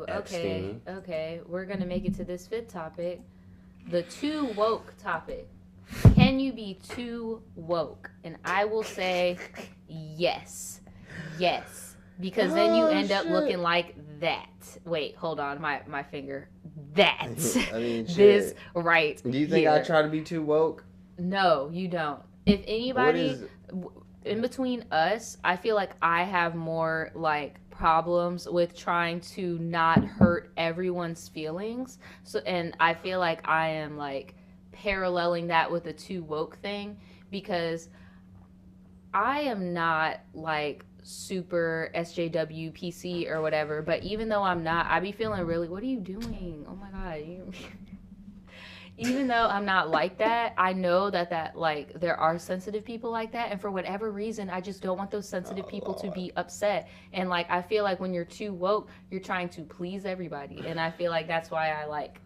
Ooh, okay, Epstein. okay. We're gonna make it to this fifth topic, the too woke topic. Can you be too woke? And I will say yes, yes, because then you Oh end up looking shit! like that. Wait, hold on, my finger. That I mean, this shit. right Do you think I here. try to be too woke? No, you don't. If What anybody is? in between us, I feel like I have more like problems with trying to not hurt everyone's feelings. So and I feel like I am like paralleling that with the too woke thing because I am not like super SJW PC or whatever, but even though I'm not, I be feeling really, what are you doing? Oh my god, you even though I'm not like that, I know that like there are sensitive people like that, and for whatever reason, I just don't want those sensitive Oh people to Lord. be upset. And like I feel like when you're too woke, you're trying to please everybody, and I feel like that's why I like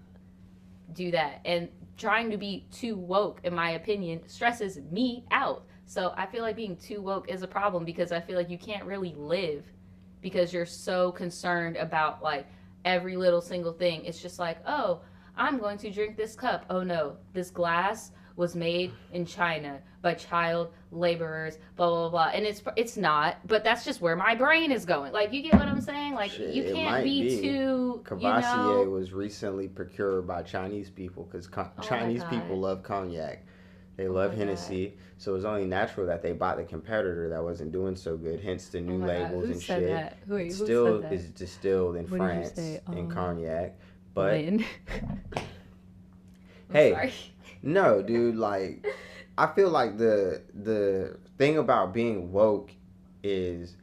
do that. And trying to be too woke, in my opinion, stresses me out. So I feel like being too woke is a problem because I feel like you can't really live because you're so concerned about like every little single thing. It's just like, oh, I'm going to drink this cup. Oh no, this glass was made in China by child laborers, blah blah blah. And it's not, but that's just where my brain is going. Like you get what I'm saying? Like Shit, you it can't might be be. too, Cavassier was recently procured by Chinese people because oh my Chinese people god. love cognac. They Oh love my god. Hennessy, so it's only natural that they bought the competitor that wasn't doing so good. Hence the Oh new my god. labels Who and said shit. that? Wait, It who still said that? is distilled in What did you France say? in cognac, but Lynn. I'm hey, sorry. no, dude. Like, I feel like the thing about being woke is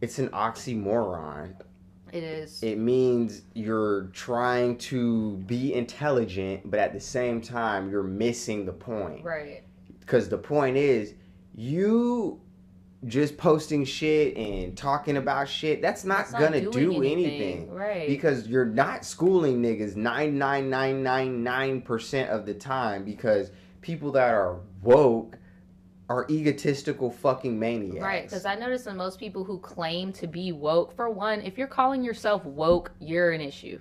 it's an oxymoron. It is. It means you're trying to be intelligent, but at the same time, you're missing the point. Right. Because the point is, you just posting shit and talking about shit, that's That's not not gonna doing do anything. anything. Right. Because you're not schooling niggas 99999% of the time because people that are woke are egotistical fucking maniacs. Right, because I notice that most people who claim to be woke, for one, if you're calling yourself woke, you're an issue.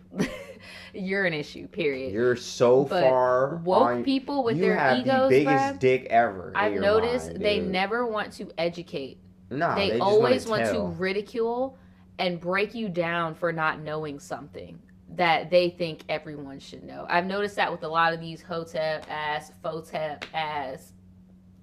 You're an issue, period. You're so But far woke on, people with you their have the egos, biggest bruh, dick ever in I've your noticed mind, they dude. never want to educate. Nah, They they just always want want to to tell. ridicule and break you down for not knowing something that they think everyone should know. I've noticed that with a lot of these hotep ass, photep ass,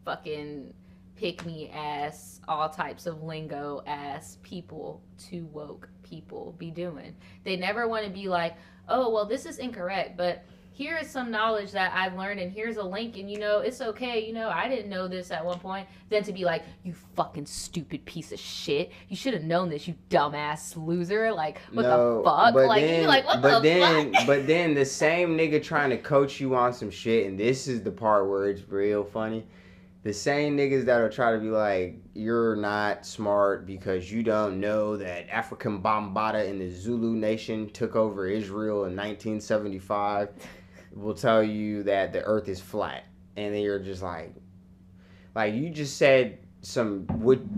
fucking pick me ass, all types of lingo ass people, too woke people be doing. They never want to be like, oh, well, this is incorrect, but here is some knowledge that I've learned, and here's a link, and it's okay, I didn't know this at one point. Then to be like, you fucking stupid piece of shit, you should have known this, you dumbass loser. Like, what No, the fuck? but Like, then, you're like, what but the then, fuck? but then the same nigga trying to coach you on some shit, and this is the part where it's real funny. The same niggas that'll try to be like, you're not smart because you don't know that African Bambaataa and the Zulu nation took over Israel in 1975 will tell you that the earth is flat. And then you're just like you just said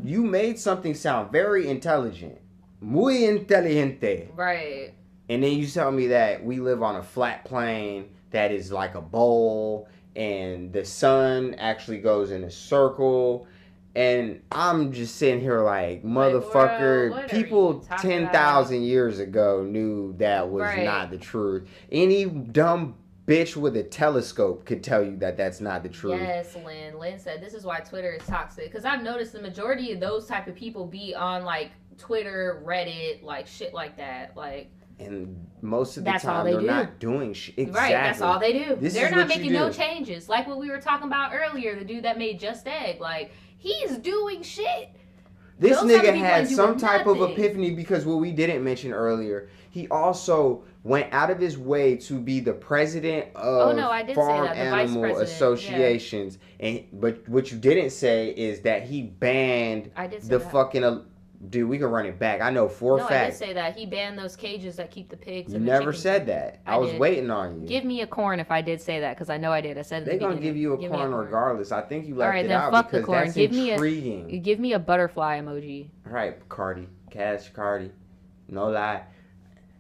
you made something sound very intelligent. Muy inteligente. Right. And then you tell me that we live on a flat plane that is like a bowl and the sun actually goes in a circle. And I'm just sitting here like, motherfucker, what are people you talking 10,000 years ago knew that was Right. not the truth. Any dumb bitch with a telescope could tell you that that's not the truth. Yes, Lynn. Lynn said this is why Twitter is toxic. Because I've noticed the majority of those type of people be on like Twitter, Reddit, like shit like that. Like, And most of the That's all time, they they're do. not doing shit. Exactly. right, that's all they do. This They're is not what you making no do. changes. Like what we were talking about earlier, the dude that made Just Egg. Like, he's doing shit. This Those other nigga people had ain't some doing type of nothing. epiphany because what we didn't mention earlier, he also went out of his way to be the president of Oh, no, I did say farm that, the vice animal president, associations. But what you didn't say is that he banned I did say the that. fucking dude. We can run it back. I know for No, a I did fact. say that. He banned those cages that keep the pigs You and the never chickens. said that. I I was did. waiting on you. Give me a corn if I did say that, because I know I did. I said it They're in the gonna beginning. give you a Give me corn regardless. I think you All left right, it then out fuck the because corn. that's Give intriguing. me a butterfly emoji. All right, Cardi, Cash Cardi, no lie.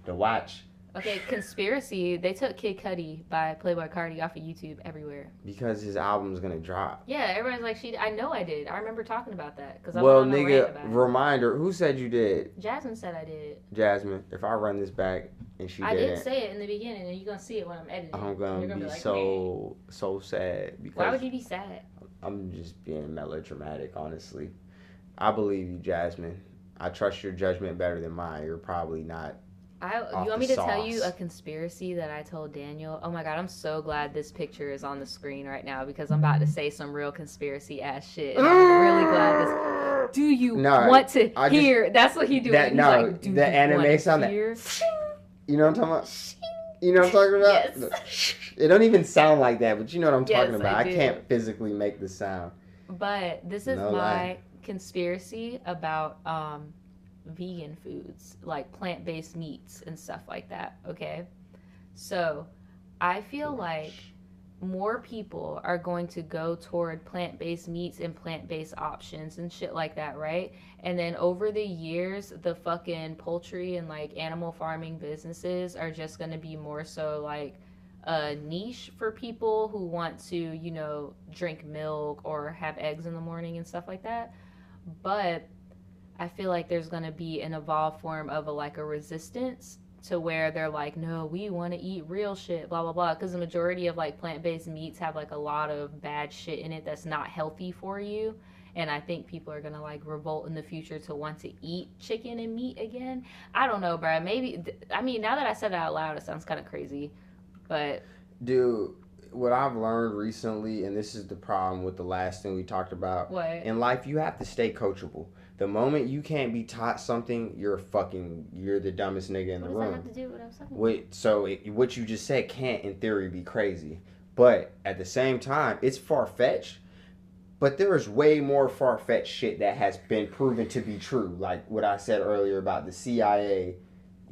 to watch. Okay, conspiracy. They took Kid Cudi by Playboi Carti off of YouTube everywhere. Because his album's gonna drop. Yeah, everybody's like, I know I did. I remember talking about that. Cause I Well, went on a rant about nigga, it. reminder. Who said you did? Jasmine said I did. Jasmine, if I run this back and she I didn't, did say it in the beginning, and you're going to see it when I'm editing. I'm gonna You're be like, so sad because why would you be sad? I'm just being melodramatic, honestly. I believe you, Jasmine. I trust your judgment better than mine. You're probably not. You want me to tell you a conspiracy that I told Daniel? Oh my god, I'm so glad this picture is on the screen right now because I'm about to say some real conspiracy ass shit. And I'm really glad this. Do you want to hear? That's what he do. That, He's no, like, the anime sound that. You know what I'm talking about? You know what I'm talking about? Yes. It don't even sound like that, but you know what I'm talking Yes, about. I I do. can't physically make the sound. But this is No my lie. conspiracy about vegan foods, like plant-based meats and stuff like that, okay? So, I feel like more people are going to go toward plant-based meats and plant-based options and shit like that, right? And then over the years, the fucking poultry and like animal farming businesses are just going to be more so like a niche for people who want to, you know, drink milk or have eggs in the morning and stuff like that. But I feel like there's going to be an evolved form of a resistance to where they're like, no, we want to eat real shit, blah, blah, blah. Because the majority of like plant-based meats have like a lot of bad shit in it that's not healthy for you. And I think people are going to like revolt in the future to want to eat chicken and meat again. I don't know, bro. Maybe, I mean, now that I said it out loud, it sounds kind of crazy. But, dude, what I've learned recently, and this is the problem with the last thing we talked about. What? In life, you have to stay coachable. The moment you can't be taught something, you're the dumbest nigga in the room. What does that have to do with what I was talking about? What you just said can't, in theory, be crazy. But at the same time, it's far-fetched. But there is way more far-fetched shit that has been proven to be true. Like what I said earlier about the CIA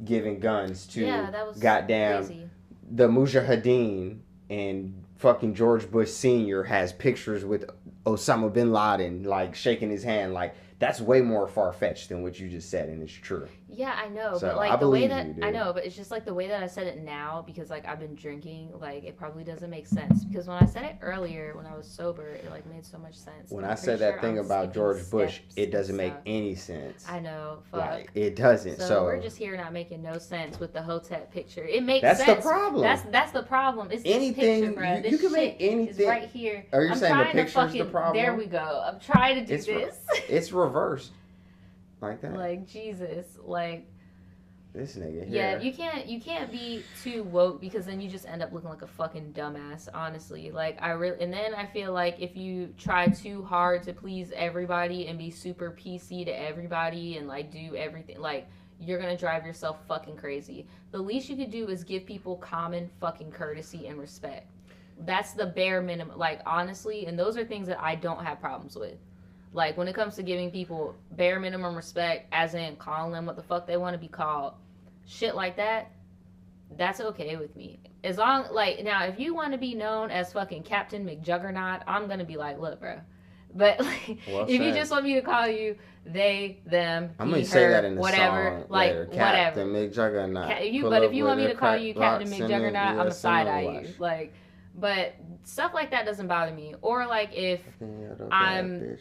giving guns to that was goddamn crazy. The Mujahideen, and fucking George Bush Sr. has pictures with Osama bin Laden, like shaking his hand. Like, that's way more far-fetched than what you just said, and it's true. Yeah, I know, So, but like I the way believe that you, dude. I know, but it's just like the way that I said it now because like I've been drinking, like it probably doesn't make sense because when I said it earlier when I was sober, it like made so much sense. When And I I'm said pretty that sure thing I'm about skipping George Bush, steps it doesn't and make stuff. any sense. I know, fuck. Like, it doesn't. So we're just here not making no sense with the Hotep picture. It makes that's sense. the problem. That's the problem. It's Anything this picture, bro. you This can make shit anything. is right here. Are you I'm saying the trying to picture's the fucking, problem? There we go. I'm trying to do It's this. It's reversed. Like that. Like Jesus, like. This nigga here. Yeah, you can't be too woke because then you just end up looking like a fucking dumbass, honestly. Like and then I feel like if you try too hard to please everybody and be super PC to everybody and like do everything, like you're gonna drive yourself fucking crazy. The least you could do is give people common fucking courtesy and respect. That's the bare minimum, like honestly, and those are things that I don't have problems with. Like when it comes to giving people bare minimum respect, as in calling them what the fuck they want to be called, shit like that, that's okay with me. As long, like, now if you want to be known as fucking Captain McJuggernaut, I'm gonna be like, look, bro. But like, if you just want me to call you they, them, I'm he, gonna say her, that in the whatever, song like later. whatever. Captain McJuggernaut. But if you want me to call crack you Captain rocks in McJuggernaut, the I'm gonna US side and eye the you. West. Like, but stuff like that doesn't bother me. Or like if I'm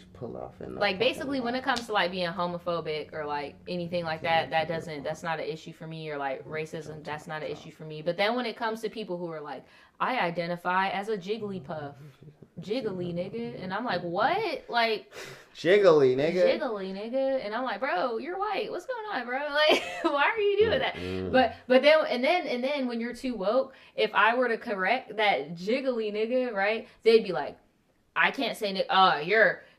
like basically when it comes to like being homophobic or like anything like that, that's not an issue for me, or like racism, that's not an issue for me. But then when it comes to people who are like, I identify as a Jigglypuff, jiggly nigga, and I'm like, what? Like jiggly nigga, and I'm like, bro, you're white, what's going on, bro? Like, why are you doing that? Mm-hmm. But then when you're too woke, if I were to correct that jiggly nigga, right, they'd be like, I can't say nigga. Oh,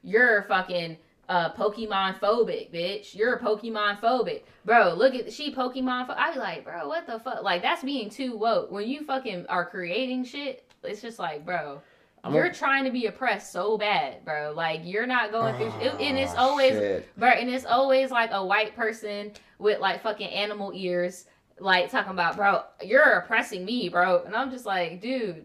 you're fucking Pokemon phobic, bitch. You're Pokemon phobic, bro. Look at she Pokemon. I'd be like, bro, what the fuck? Like that's being too woke. When you fucking are creating shit, it's just like, bro. You're trying to be oppressed so bad, bro. Like you're not going through, and it's always, bro, and it's always like a white person with like fucking animal ears, like talking about, bro, you're oppressing me, bro, and I'm just like, dude,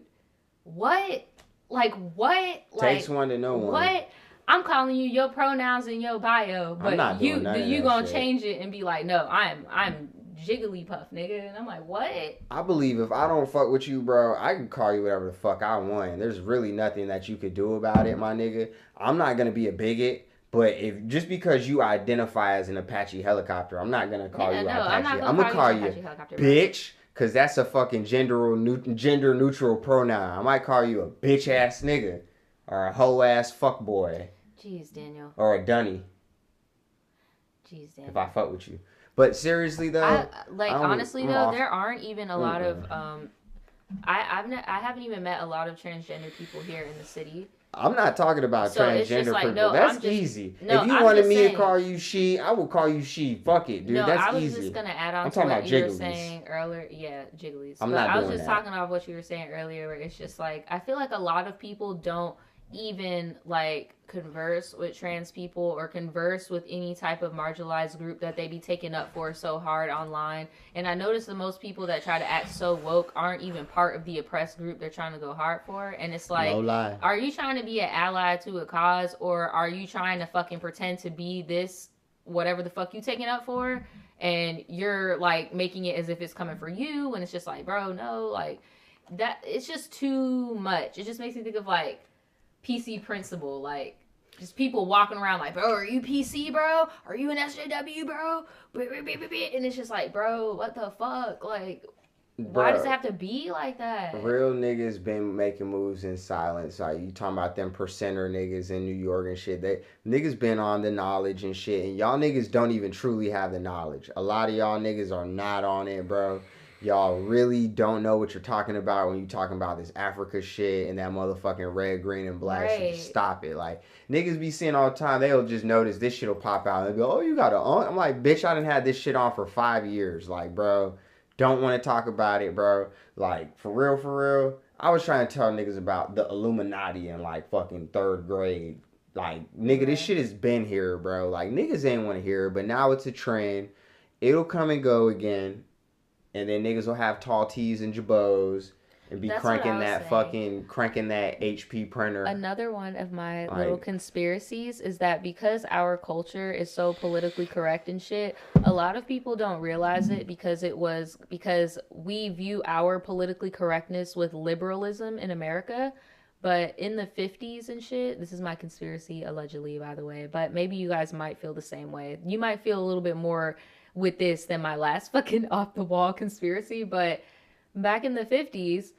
what? Like what? Takes like, one to know one. What? I'm calling you your pronouns in your bio, but you gonna change it and be like, no, I'm Jigglypuff, nigga. And I'm like, what? I believe if I don't fuck with you, bro, I can call you whatever the fuck I want. There's really nothing that you could do about it, my nigga. I'm not gonna be a bigot, but if just because you identify as an Apache helicopter, I'm not gonna call you Apache. I'm gonna call you bitch, cause that's a fucking gender neutral pronoun. I might call you a bitch ass nigga, or a hoe ass fuck boy. Jeez, Daniel. Or a dunny. Jeez, Daniel. If I fuck with you. But seriously though, honestly though, there aren't even a lot of I haven't even met a lot of transgender people here in the city. I'm not talking about transgender people. No, that's easy. No, if you wanted me to call you she, I would call you she. Fuck it, dude. That's easy. I was just gonna add on to what you were saying earlier. Yeah, jigglies. I was just talking off what you were saying earlier, where it's just like I feel like a lot of people don't even like converse with trans people or converse with any type of marginalized group that they be taking up for so hard online. And I notice the most people that try to act so woke aren't even part of the oppressed group they're trying to go hard for. And it's like, no lie. Are you trying to be an ally to a cause, or are you trying to fucking pretend to be this whatever the fuck you taking up for, and you're like making it as if it's coming for you, and it's just like, bro, no, like that, it's just too much. It just makes me think of like PC principle, like just people walking around like, bro, are you PC, bro? Are you an SJW, bro? And it's just like, bro, what the fuck? Like, why does it have to be like that? Real niggas been making moves in silence. Like, you talking about them percenter niggas in New York and shit. They niggas been on the knowledge and shit, and y'all niggas don't even truly have the knowledge. A lot of y'all niggas are not on it, bro. Y'all really don't know what you're talking about when you talking about this Africa shit and that motherfucking red, green, and black shit. Stop it. Like, niggas be seeing all the time, they'll just notice this shit'll pop out. And they'll go, oh, you got it on? I'm like, bitch, I done had this shit on for 5 years. Like, bro, don't want to talk about it, bro. Like, for real. I was trying to tell niggas about the Illuminati in, like, fucking 3rd grade. Like, nigga, this shit has been here, bro. Like, niggas ain't want to hear it, but now it's a trend. It'll come and go again. And then niggas will have tall tees and jabos and be cranking that HP printer. Another one of my little conspiracies is that because our culture is so politically correct and shit, a lot of people don't realize it because we view our politically correctness with liberalism in America. But in the 50s and shit, this is my conspiracy, allegedly, by the way, but maybe you guys might feel the same way. You might feel a little bit more with this than my last fucking off the wall conspiracy, but back in the 50s,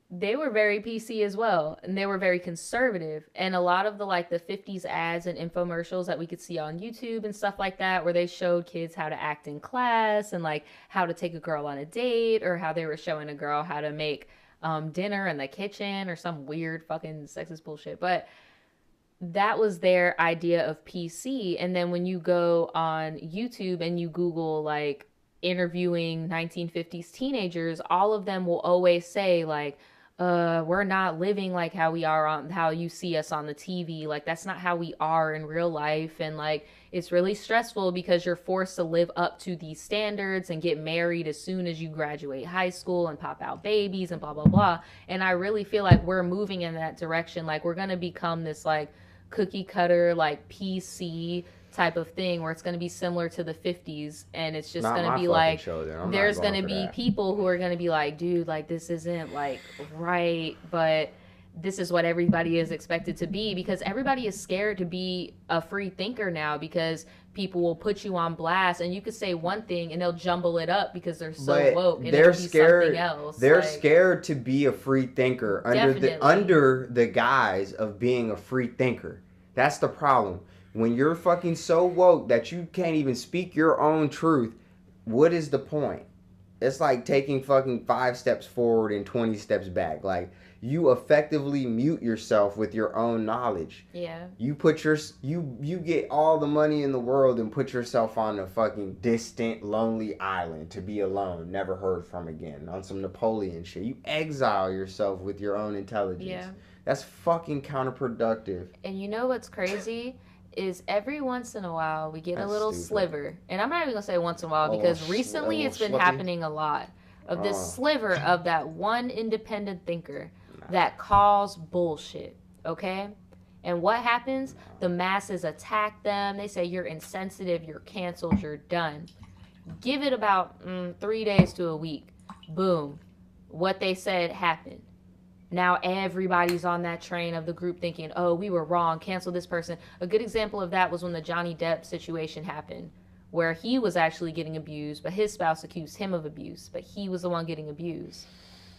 they were very PC as well, and they were very conservative. And a lot of the 50s ads and infomercials that we could see on YouTube and stuff like that, where they showed kids how to act in class and like how to take a girl on a date, or how they were showing a girl how to make dinner in the kitchen or some weird fucking sexist bullshit. But that was their idea of PC. And then when you go on YouTube and you Google like interviewing 1950s teenagers, all of them will always say like, we're not living like how we are on how you see us on the TV. Like, that's not how we are in real life. And like, it's really stressful because you're forced to live up to these standards and get married as soon as you graduate high school and pop out babies and blah, blah, blah. And I really feel like we're moving in that direction. Like, we're going to become this like cookie cutter, like PC type of thing where it's going to be similar to the 50s, and it's just going to be like there's going to be people who are going to be like, dude, like this isn't like right, but this is what everybody is expected to be, because everybody is scared to be a free thinker now, because people will put you on blast and you could say one thing and they'll jumble it up because they're so woke and they're scared. Something else. They're scared to be a free thinker under the guise of being a free thinker. That's the problem. When you're fucking so woke that you can't even speak your own truth, what is the point? It's like taking fucking 5 steps forward and 20 steps back. Like, you effectively mute yourself with your own knowledge. Yeah. You put you get all the money in the world and put yourself on a fucking distant, lonely island to be alone, never heard from again, on some Napoleon shit. You exile yourself with your own intelligence. Yeah. That's fucking counterproductive. And you know what's crazy? Is every once in a while we get a little sliver, and I'm not even gonna say once in a while because recently it's been happening a lot, of this sliver of that one independent thinker that calls bullshit, okay? And what happens? The masses attack them. They say you're insensitive, you're canceled, you're done. Give it about 3 days to a week. Boom. What they said happened. Now everybody's on that train of the group thinking, oh, we were wrong, cancel this person. A good example of that was when the Johnny Depp situation happened, where he was actually getting abused, but his spouse accused him of abuse, but he was the one getting abused.